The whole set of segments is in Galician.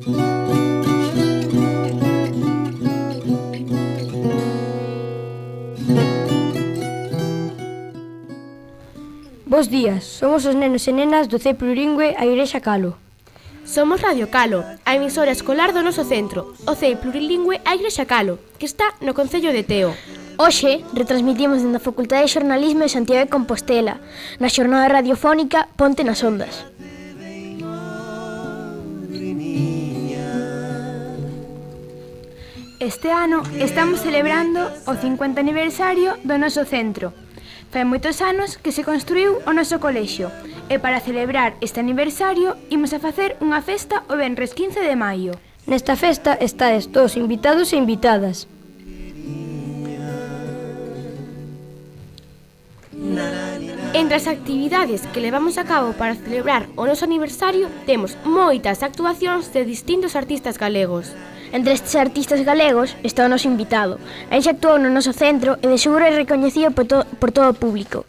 Bos días, somos os nenos e nenas do CEI Plurilingüe A Igrexa Calo. Somos Radio Calo, a emisora escolar do noso centro, o CEI Plurilingüe A Igrexa Calo, que está no concello de Teo. Hoxe retransmitimos dende a Facultade de Xornalismo de Santiago de Compostela, na xornada radiofónica Ponte nas Ondas. Este ano estamos celebrando o 50 aniversario do noso centro. Fai moitos anos que se construiu o noso colexio e para celebrar este aniversario imos a facer unha festa o venres 15 de maio. Nesta festa estades todos invitados e invitadas. Entre as actividades que levamos a cabo para celebrar o noso aniversario temos moitas actuacións de distintos artistas galegos. Entre estes artistas galegos está o noso invitado. Aí xa actuou no noso centro e de seguro é recoñecido por todo o público.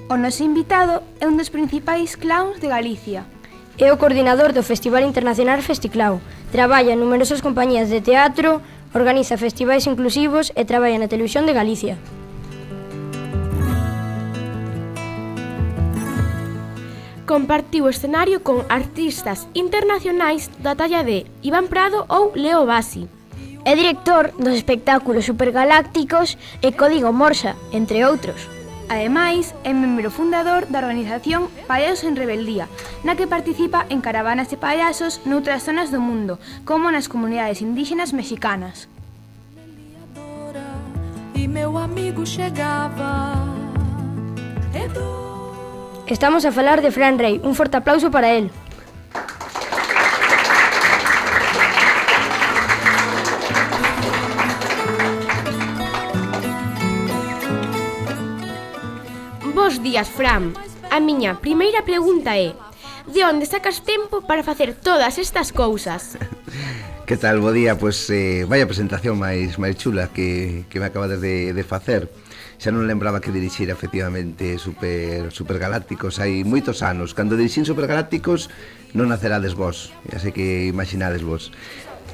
O noso invitado é un dos principais clowns de Galicia. É o coordinador do Festival Internacional Festiclau. Traballa en numerosas compañías de teatro, organiza festivais inclusivos e traballa na Televisión de Galicia. Compartiu o escenario con artistas internacionais da talla de Iván Prado ou Leo Bassi. É director dos espectáculos supergalácticos e Código Morsa, entre outros. Ademais, é membro fundador da organización Payasos en Rebeldía, na que participa en caravanas de payasos noutras zonas do mundo, como nas comunidades indígenas mexicanas. E meu amigo chegava. Estamos a falar de Fran Rey, un forte aplauso para él. Bos días, Fran. A miña primeira pregunta é: de onde sacas tempo para facer todas estas cousas? Que tal, bo día? Pois vaya presentación máis chula que me acabades de facer. Xa non lembraba que dirixira efectivamente Supergalácticos hai moitos anos. Cando dirixín Supergalácticos non nacerades vos, xa sei que imaginades vos.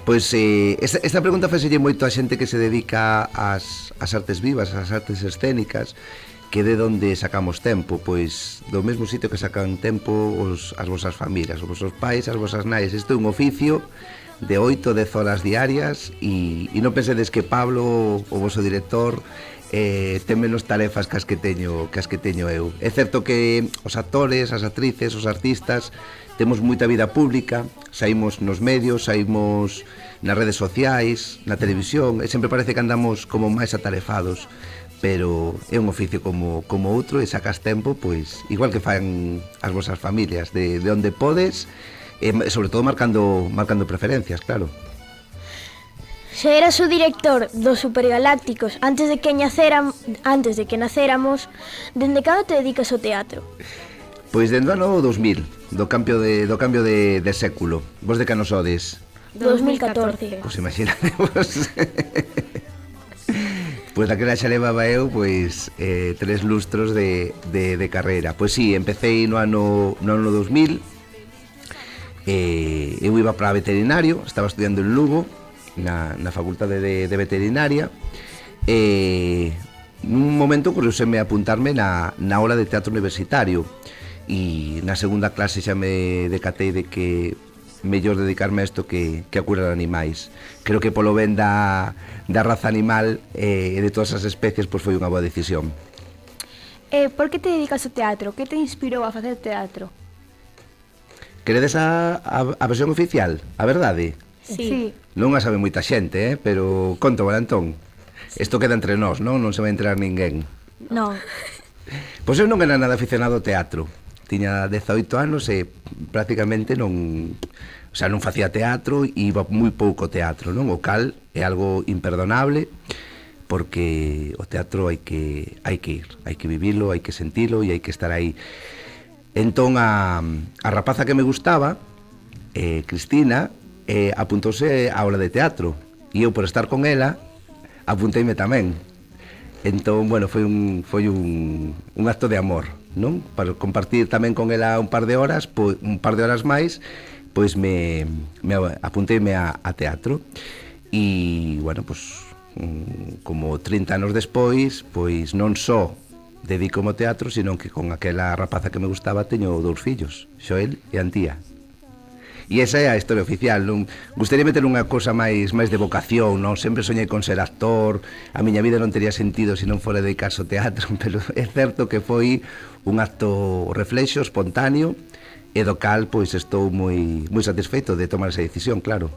Pois esta pregunta facelle moito a xente que se dedica ás artes vivas, ás artes escénicas, que de onde sacamos tempo. Pois do mesmo sitio que sacan tempo as vosas familias, os vosos pais, as vosas nais. Isto é un oficio de 8 10 horas diarias e non pensedes que Pablo, o voso director, ten menos tarefas que as que teño eu. É certo que os actores, as actrices, os artistas temos moita vida pública, saímos nos medios, saímos nas redes sociais, na televisión, e sempre parece que andamos como máis atarefados, pero é un oficio como outro e sacas tempo, pois igual que fan as vosas familias, de onde podes, e sobre todo marcando preferencias, claro. Se eras o director dos Supergalácticos antes de que naceramos, dende cando te dedicas ao teatro? Pois dende o ano 2000, do cambio de século. Vos de que ano sodes? 2014. Pois imaginadevos. Pois daquela xa levaba eu 3 lustros de carreira. Pois sí, empecé no ano 2000. Eu iba para veterinario, estaba estudiando en Lugo, na facultade de veterinaria, e nun momento ocurriuseme apuntarme na aula de teatro universitario, e na segunda clase xa me decatei de que mellor dedicarme a isto que a curar animais. Creo que polo ben da raza animal e de todas as especies, pois foi unha boa decisión. Por que te dedicas ao teatro? Que te inspirou a facer teatro? Queredes a versión oficial? A verdade? Sí. Non a sabe moita xente, pero conto, Valentón. Isto queda entre nós, non? Non se vai enterar ninguén. Non. Pois eu non era nada aficionado ao teatro. Tiña 18 anos e prácticamente non facía teatro e iba moi pouco teatro, non? O cal é algo imperdonable, porque o teatro hai que ir, hai que vivilo, hai que sentilo e hai que estar aí. Entón a rapaza que me gustaba, Cristina, apuntouse á aula de teatro e eu, por estar con ela, apunteime tamén. Entón, bueno, foi un acto de amor, non? Para compartir tamén con ela un par de horas máis, pois me apunteime a teatro. E, bueno, pois como 30 anos despois, pois non só dedico ao teatro, sino que con aquela rapaza que me gustaba teño 2 fillos, Xoel e Antía. E esa é a historia oficial, non? Gustaría meter unha cousa máis de vocación, non? Sempre soñei con ser actor, a miña vida non tería sentido se non fora dedicarse ao teatro, pero é certo que foi un acto reflexo, espontáneo, e do cal, pois, estou moi satisfeito de tomar esa decisión, claro.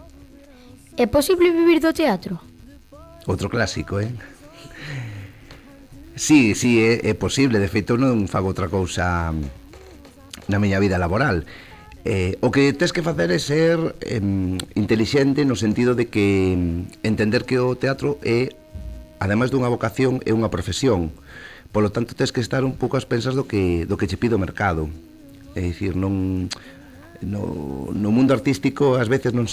É posible vivir do teatro? Outro clásico, Sí, é posible, de feito non fago outra cousa na miña vida laboral. O que tes que facer é ser intelixente no sentido de que entender que o teatro é, ademais dunha vocación, é unha profesión. Polo tanto, tes que estar un pouco ás pensas do que che pide o mercado. É dicir, no mundo artístico ás veces non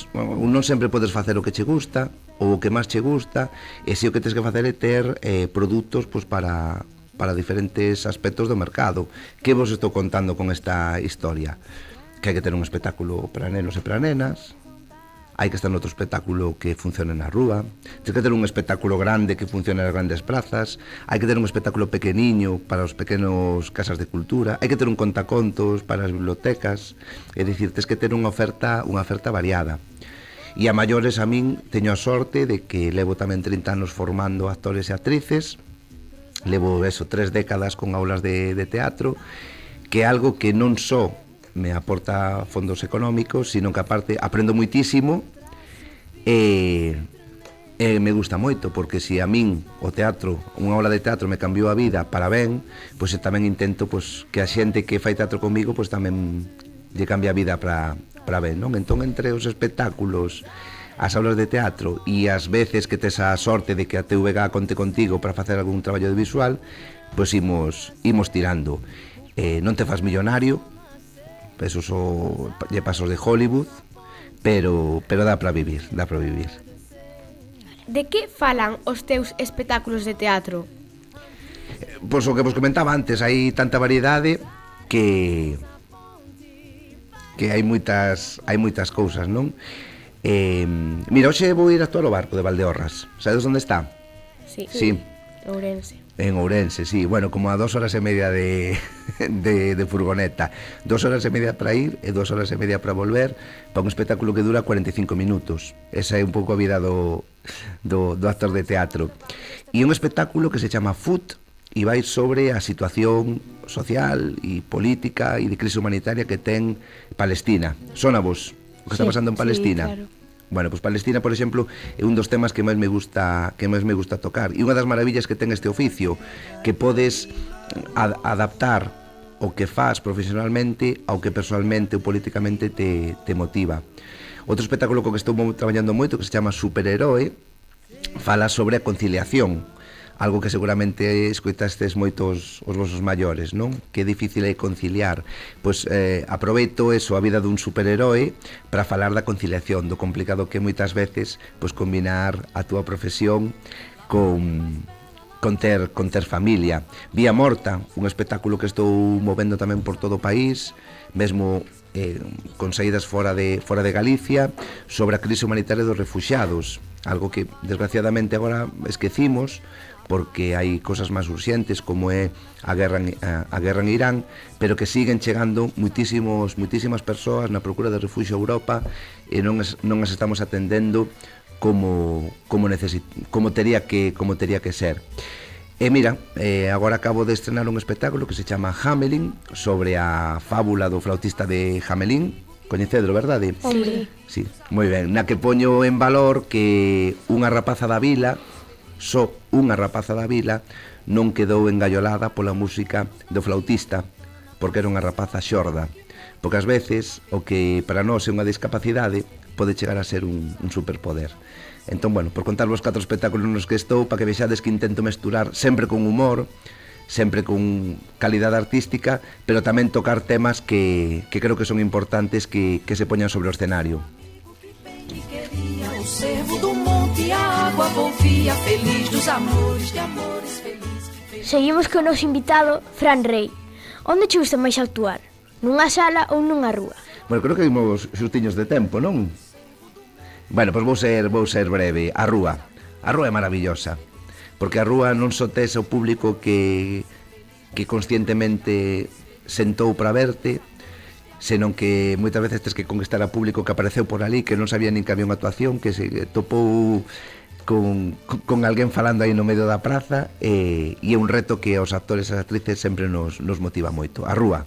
sempre podes facer o que che gusta ou o que máis che gusta, e si o que tes que facer é ter produtos pois, para diferentes aspectos do mercado. Que vos estou contando con esta historia? Que hai que ter un espectáculo para nenos e para nenas, hai que estar noutro espectáculo que funcione na rúa, hai que ter un espectáculo grande que funcione nas grandes plazas, hai que ter un espectáculo pequeniño para os pequenos casas de cultura, hai que ter un contacontos para as bibliotecas, é dicir, tens que ter unha oferta variada. E a maiores, a min, teño a sorte de que levo tamén 30 anos formando actores e actrices, levo 3 décadas con aulas de teatro, que é algo que non só me aporta fondos económicos, sino que aparte aprendo moitísimo e me gusta moito, porque se a min o teatro, unha aula de teatro me cambiou a vida para ben, pois tamén intento pois, que a xente que fai teatro comigo pois tamén lle cambia a vida para ben, non? Entón, entre os espectáculos, as aulas de teatro e as veces que tes a sorte de que a TVG conte contigo para facer algún traballo de visual, pois imos tirando. Non te fas millonario, eso lle pasos de Hollywood, pero dá para vivir. De que falan os teus espectáculos de teatro? Pois o que vos comentaba antes, hai tanta variedade que hai moitas cousas, non? Mira, hoxe vou ir a actuar ao Barco de Valdeorras. Sabedes onde está? Sí. Ourense. En Ourense, sí. Bueno, como a 2 horas e media de furgoneta. 2 horas e media para ir e 2 horas e media para volver, para un espectáculo que dura 45 minutos. Esa é un pouco a vida do actor de teatro. E un espectáculo que se chama Foot e vai sobre a situación social e política e de crise humanitaria que ten Palestina. Sona vos o que está pasando en Palestina? Sí, claro. Bueno, pois Palestina, por exemplo, é un dos temas que máis me gusta tocar. E unha das maravillas que ten este oficio, que podes adaptar o que faz profesionalmente ao que personalmente ou políticamente te motiva. Outro espectáculo co que estou traballando moito, que se chama Superheroe, fala sobre a conciliación, algo que seguramente escoitastes moitos os vosos maiores, non? Que é difícil é conciliar. Pois aproveito eso, a vida dun superheroe, para falar da conciliación, do complicado que moitas veces pois combinar a túa profesión con ter familia. Vía Morta, un espectáculo que estou movendo tamén por todo o país, mesmo con saídas fora de Galicia, sobre a crise humanitaria dos refuxiados, algo que desgraciadamente agora esquecimos, porque hai cosas máis urxentes como é a guerra en Irán, pero que siguen chegando moitísimas persoas na procura de refugio a Europa e non as estamos atendendo como tería que ser. E mira, agora acabo de estrenar un espectáculo que se chama Hamelin, sobre a fábula do flautista de Hamelin. Coñecedro, verdade? Sí, moi ben. Na que poño en valor que unha rapaza da vila, só unha rapaza da vila, non quedou engallolada pola música do flautista, porque era unha rapaza xorda. Porque ás veces o que para nós é unha discapacidade pode chegar a ser un superpoder. Entón, bueno, por contarvos 4 espectáculos nos que estou, para que vexades que intento mesturar sempre con humor, sempre con calidade artística, pero tamén tocar temas que creo que son importantes que se poñan sobre o escenario. O cervo do monte, a água volvia, feliz dos amores, de amores felizes. seguimos con o noso invitado, Fran Rey. Onde che gusta máis actuar? Nunha sala ou nunha rúa? Bueno, creo que vimos xustiños de tempo, non? Bueno, pois vou ser breve. A rúa é maravillosa, porque a rúa non só tes o público que conscientemente sentou para verte, senón que moitas veces tes que conquistar a público que apareceu por ali, que non sabía nin que había unha actuación, que se topou con alguén falando aí no medio da praza, e é un reto que aos actores e as actrices sempre nos motiva moito. A rúa.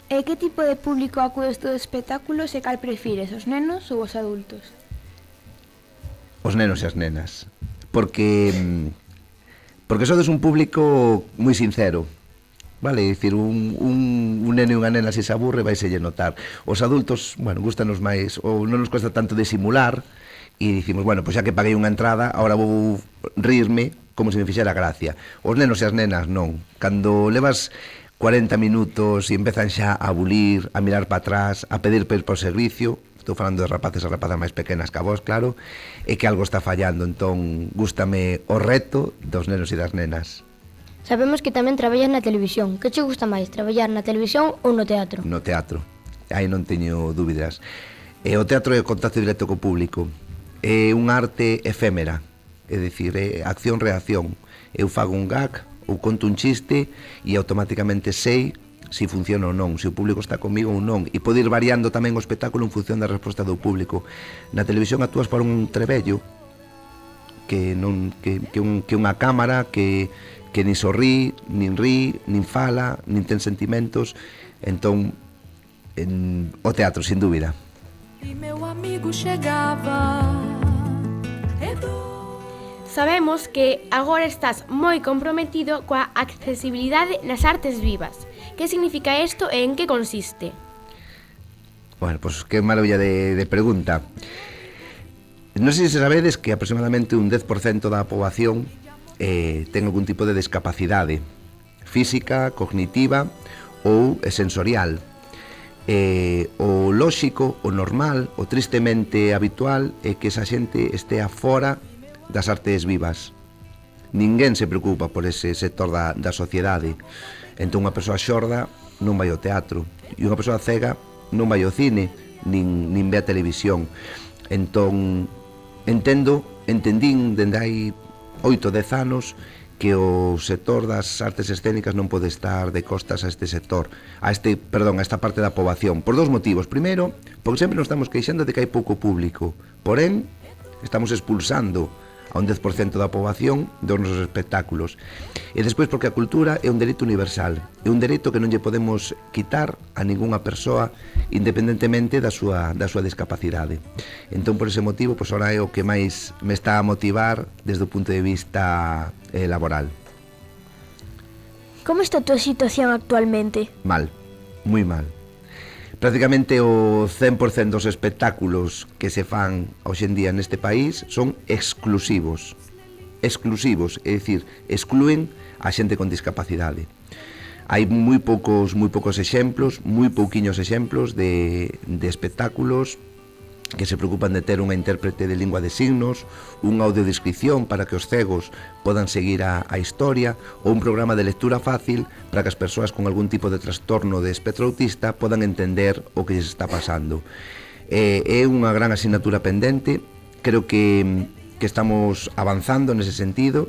E que tipo de público acude aos teus espectáculos e cal prefires, os nenos ou os adultos? Os nenos e as nenas. Porque sodes un público moi sincero. Vale, é dicir, un neno e unha nena se aburre vaiselle notar. Os adultos, bueno, gustanos máis, ou non nos cuesta tanto de simular, e dicimos, bueno, pois xa que paguei unha entrada, ahora vou rirme como se me fixera gracia. Os nenos e as nenas non. Cando levas 40 minutos e empezan xa a bulir, a mirar para atrás, a pedir por servicio, estou falando de rapaces e rapazas máis pequenas que a vos, claro, é que algo está fallando. Entón, gústame o reto dos nenos e das nenas. Sabemos que tamén traballas na televisión. Que che gusta máis, traballar na televisión ou no teatro? No teatro. Aí non teño dúbidas. O teatro é o contacto directo co público. É unha arte efémera, é dicir, é acción-reacción. Eu fago un gag ou conto un chiste e automáticamente sei se funciona ou non, se o público está comigo ou non, e pode ir variando tamén o espectáculo en función da resposta do público. Na televisión actúas para un trebello que unha cámara que nin sorrí, nin rí, nin fala, nin ten sentimentos. Entón, o teatro, sin dúbida. E meu amigo chegava. Sabemos que agora estás moi comprometido coa accesibilidade nas artes vivas. Que significa isto e en que consiste? Bueno, pois que maravilla de pregunta. Non sei se sabedes que aproximadamente un 10% da poboación ten algún tipo de discapacidade física, cognitiva ou sensorial. O lóxico, o normal, o tristemente habitual é que esa xente estea fora das artes vivas. Ninguén se preocupa por ese sector da sociedade. Entón unha persoa xorda non vai ao teatro, e unha persoa cega non vai ao cine, nin ve a televisión. Entón, entendín dende hai 8-10 anos que o sector das artes escénicas non pode estar de costas a este sector, a esta parte da poboación, por dos motivos. Primeiro, porque sempre nos estamos queixando de que hai pouco público, porén, estamos expulsando a un 10% da poboación dos nosos espectáculos. E despois porque a cultura é un dereito universal, é un dereito que non lle podemos quitar a ningunha persoa independentemente da súa discapacidade. Entón, por ese motivo, pois ahora é o que máis me está a motivar desde o punto de vista laboral. Como está a túa situación actualmente? Mal, moi mal. Prácticamente o 100% dos espectáculos que se fan hoxe en día neste país son exclusivos, é dicir, exclúen a xente con discapacidade. Hai moi poucos exemplos, moi pouquiños exemplos de espectáculos que se preocupan de ter unha intérprete de lingua de signos, unha audiodescripción para que os cegos podan seguir a historia, ou un programa de lectura fácil para que as persoas con algún tipo de trastorno de espectro autista podan entender o que lles está pasando. É unha gran asignatura pendente, creo que estamos avanzando nese sentido.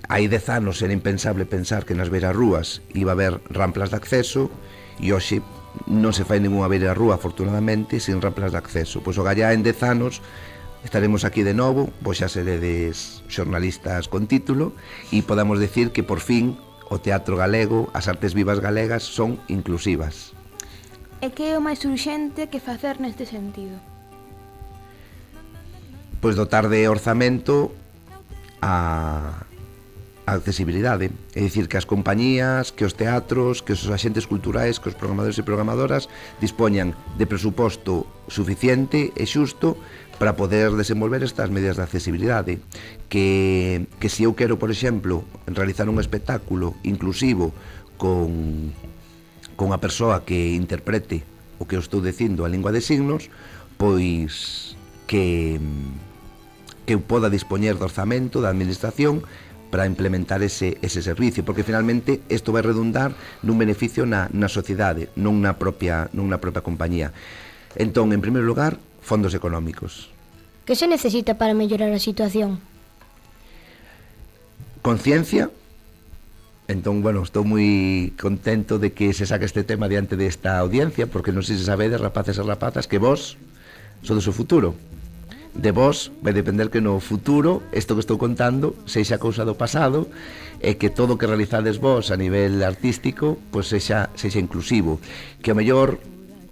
Hai 10 anos era impensable pensar que nas beirarrúas iba a haber ramplas de acceso, e hoxe non se fai ninguna beirarrúa, afortunadamente, sin ramplas de acceso. Pois o gallá en 10 anos estaremos aquí de novo, pois xa seredes xornalistas con título, e podamos decir que por fin o teatro galego, as artes vivas galegas son inclusivas. E que é o máis urxente que facer neste sentido? Pois dotar de orzamento a accesibilidade, é dicir, que as compañías, que os teatros, que os axentes culturais, que os programadores e programadoras dispoñan de presuposto suficiente e xusto para poder desenvolver estas medidas de accesibilidade. Que se eu quero, por exemplo, realizar un espectáculo inclusivo con a persoa que interprete o que eu estou dicindo a lingua de signos, pois que eu poda dispoñer do orzamento da administración para implementar ese servicio, porque finalmente isto vai redundar nun beneficio na sociedade, non na propia compañía. Entón, en primeiro lugar, fondos económicos. Que se necesita para mellorar a situación? Conciencia. Entón, bueno, estou moi contento de que se saque este tema diante desta audiencia, porque non sei se sabedes, rapaces e rapazas, que vos sodes o futuro. De vos vai depender que no futuro isto que estou contando sexa cousa do pasado e que todo o que realizades vos a nivel artístico pois sexa inclusivo, que ao mellor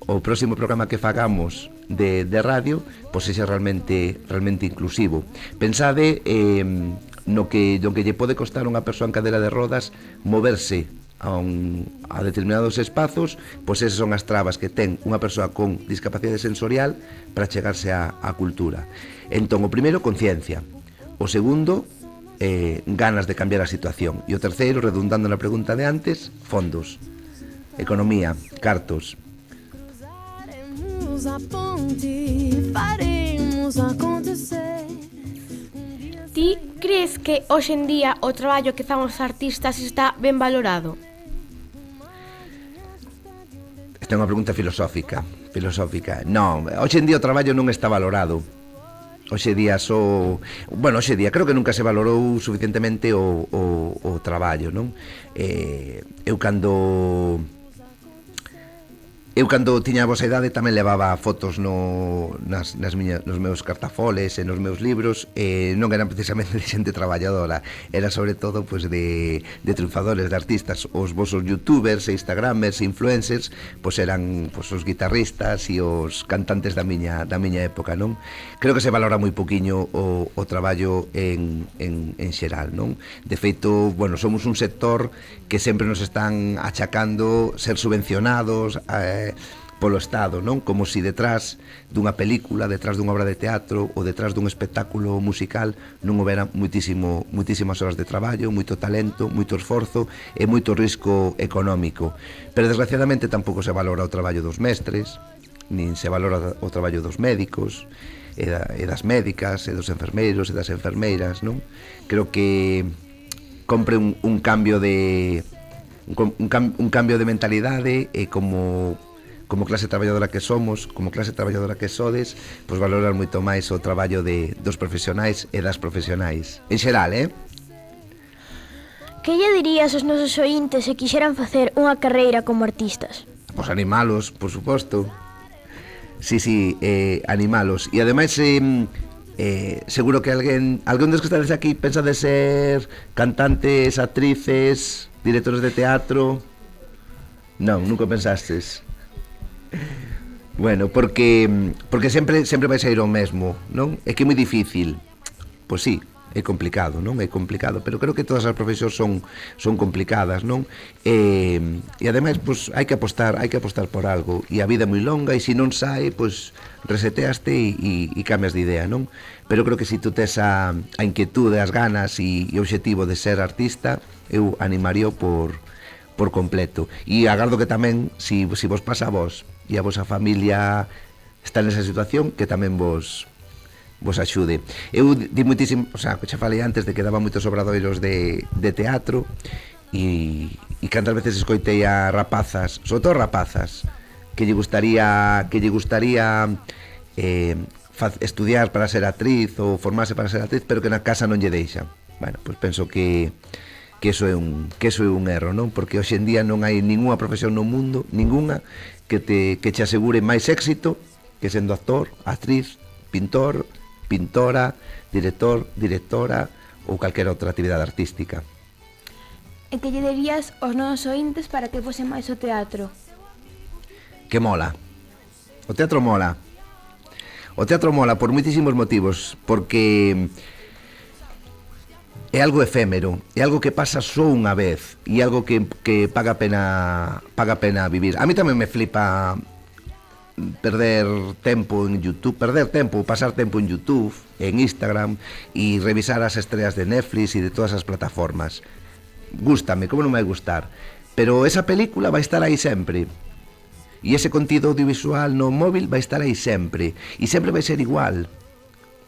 o próximo programa que fagamos de radio pois sexa realmente inclusivo. Pensade no que lle pode costar a unha persoa en cadeira de rodas moverse a determinados espazos, pois esas son as trabas que ten unha persoa con discapacidade sensorial para chegarse á cultura. Entón, o primeiro, conciencia. O segundo, ganas de cambiar a situación. E o terceiro, redundando na pregunta de antes, fondos, economía, cartos. Ti crees que hoxe en día o traballo que fan os artistas está ben valorado? Esta é unha pregunta filosófica. Non, hoxe en día o traballo non está valorado. Hoxe día creo que nunca se valorou suficientemente o traballo, non? Eu cando tiña a vosa idade tamén levaba fotos nos meus cartafoles e nos meus libros, non eran precisamente de xente traballadora, era sobre todo pois, de triunfadores, de artistas. Os vosos youtubers e instagramers e influencers pois, eran pois, os guitarristas e os cantantes da miña época, non? Creo que se valora moi poquiño o traballo en xeral, non? De feito, bueno, somos un sector que sempre nos están achacando ser subvencionados polo Estado, non? Como se detrás dunha película, detrás dunha obra de teatro ou detrás dun espectáculo musical non houbera moitísimas horas de traballo, moito talento, moito esforzo e moito risco económico. Pero desgraciadamente tampouco se valora o traballo dos mestres, nin se valora o traballo dos médicos e das médicas e dos enfermeiros e das enfermeiras, non? Creo que compre un cambio de mentalidade e como clase traballadora que somos, como clase traballadora que sodes, pois valorar moito máis o traballo dos profesionais e das profesionais. En xeral, Que lle dirías aos nosos ointes se quixeran facer unha carreira como artistas? Pois animalos, por suposto. Sí, animalos. E ademais seguro que alguén dos que estades aquí pensa de ser cantantes, actrices, directores de teatro. Non, nunca pensastes. Bueno, porque sempre vai sair o mesmo, non? É que é moi difícil. Pois sí, é complicado, non? É complicado, pero creo que todas as profesións son complicadas, non? E ademais, pois hai que apostar por algo, e a vida é moi longa, e se non sai, pois reseteaste e cambias de idea, non? Pero creo que se tú tes a inquietude, as ganas e o obxectivo de ser artista, eu animaría por completo. E agardo que tamén, se vos pasa a vos e a vosa familia está nesa situación, que tamén vos axude. Eu di moitísimo, xa falei antes de que daba moitos obradoiros de teatro e cantas veces escoitei a rapazas, sobre todo rapazas, que lle gustaría estudiar para ser actriz ou formarse para ser actriz, pero que na casa non lle deixan. Bueno, pois penso que eso é un erro, non? Porque hoxe en día non hai ningunha profesión no mundo, ningunha, que te asegure máis éxito que sendo actor, actriz, pintor, pintora, director, directora ou calquera outra actividade artística. E que lle dirías aos nosos ointes para que fose máis o teatro? Que mola. O teatro mola. O teatro mola por moitísimos motivos, porque é algo efémero, é algo que pasa só unha vez e algo que paga pena vivir. A mí tamén me flipa pasar tempo en YouTube, en Instagram e revisar as estreas de Netflix e de todas as plataformas. Gústame, como non me vai gustar, pero esa película vai estar aí sempre. E ese contido audiovisual no móvil vai estar aí sempre. E sempre vai ser igual.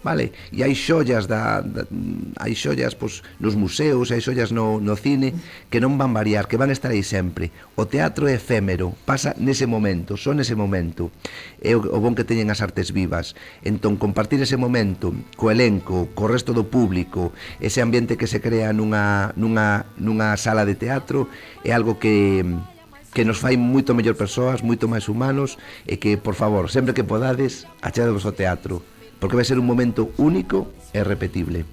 vale? E hai xollas hai xollas pois, nos museos, hai xollas no cine que non van variar, que van estar aí sempre. O teatro é efémero, pasa nese momento, só nese momento. É o bon que teñen as artes vivas. Entón, compartir ese momento co elenco, co resto do público, ese ambiente que se crea nunha sala de teatro é algo que nos fai moito mellor persoas, moito máis humanos, e que, por favor, sempre que podades, achadevos ao teatro, porque vai ser un momento único e repetible.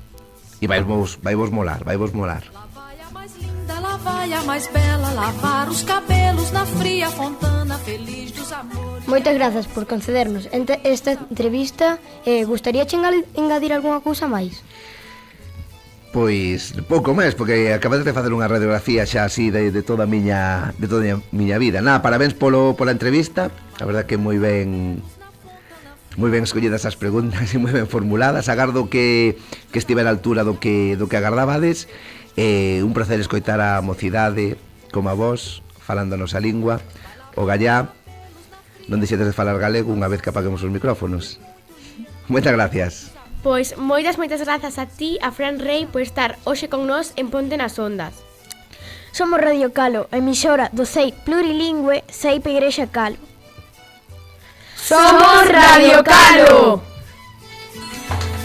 E vai vos molar. Lá vai a mais linda, lá vai a mais bela, lavar os cabelos na fria fontana, feliz dos amores. Moitas grazas por concedernos esta entrevista. Gustaría engadir algunha cousa máis? Pois pouco máis, porque acabades de facer unha radiografía xa así de toda a miña vida. Nada, parabéns pola entrevista. A verdad que moi ben escollidas as preguntas e moi ben formuladas. Agardo que estive a altura do que agardabades. Un placer escoitar a mocidade como a vos, falándonos a lingua. O gallá, non deixedes de falar galego unha vez que apaguemos os micrófonos. Moitas gracias. Pois moitas grazas a ti, a Fran Rei, por estar hoxe con nós en Ponte nas Ondas. Somos Radio Calo, emisora do CEI plurilingüe CEIP Igrexa Calo. Somos Radio Calo!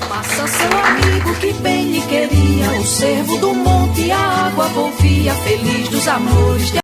Passa seu amigo que bem lhe queria, o cervo do monte, a água volvia, feliz dos amores.